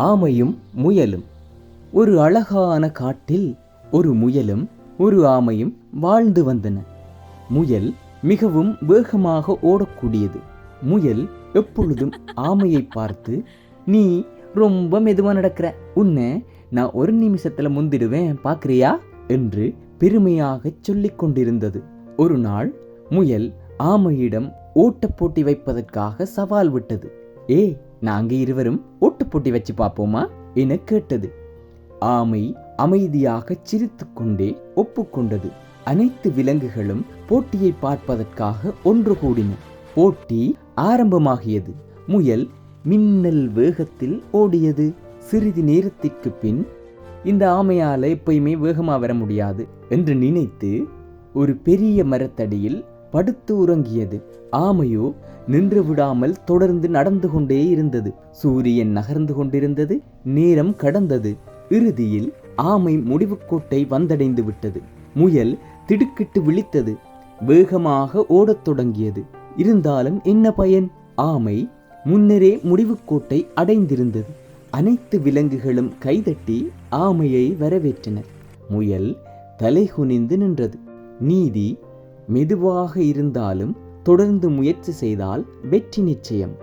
ஆமையும் முயலும். ஒரு அழகான காட்டில் ஒரு முயலும் ஒரு ஆமையும் வாழ்ந்து வந்தன. முயல் மிகவும் வேகமாக ஓடக்கூடியது. முயல் எப்பொழுதும் ஆமையை பார்த்து, நீ ரொம்ப மெதுவா நடக்கிற, உன்னை நான் ஒரு நிமிஷத்துல முந்திடுவேன், பார்க்கறியா என்று பெருமையாக சொல்லிக் கொண்டிருந்தது. ஒரு நாள் முயல் ஆமையிடம் ஓட்டப் போட்டி வைப்பதற்காக சவால் விட்டது. நாங்க இருவரும் ஓட்டப் போட்டி வச்சு பார்ப்போமா என கேட்டது. ஆமை அமைதியாக சிரித்துக்கொண்டே ஒப்புக்கொண்டது. அனைத்து விலங்குகளும் போட்டியை பார்ப்பதற்காக ஒன்று கூடின. போட்டி ஆரம்பமாகியது. முயல் மின்னல் வேகத்தில் ஓடியது. சிறிது நேரத்திற்கு பின், இந்த ஆமையால எப்பயுமே வேகமா வர முடியாது என்று நினைத்து ஒரு பெரிய மரத்தடியில் படுத்து உறங்கியது. ஆமையோ நின்று விடாமல் தொடர்ந்து நடந்து கொண்டே இருந்தது. சூரியன் நகர்ந்து கொண்டிருந்தது. நேரம் கடந்தது. இறுதியில் ஆமை முடிவுக்கோட்டை வந்தடைந்து விட்டது. முயல் திடுக்கிட்டு விழித்தது. வேகமாக ஓடத் தொடங்கியது. இருந்தாலும் என்ன பயன்? ஆமை முன்னரே முடிவுக்கோட்டை அடைந்திருந்தது. அனைத்து விலங்குகளும் கைதட்டி ஆமையை வரவேற்றனர். முயல் தலைகுனிந்து நின்றது. நீதி மெதுவாக இருந்தாலும் தொடர்ந்து முயற்சி செய்தால் வெற்றி நிச்சயம்.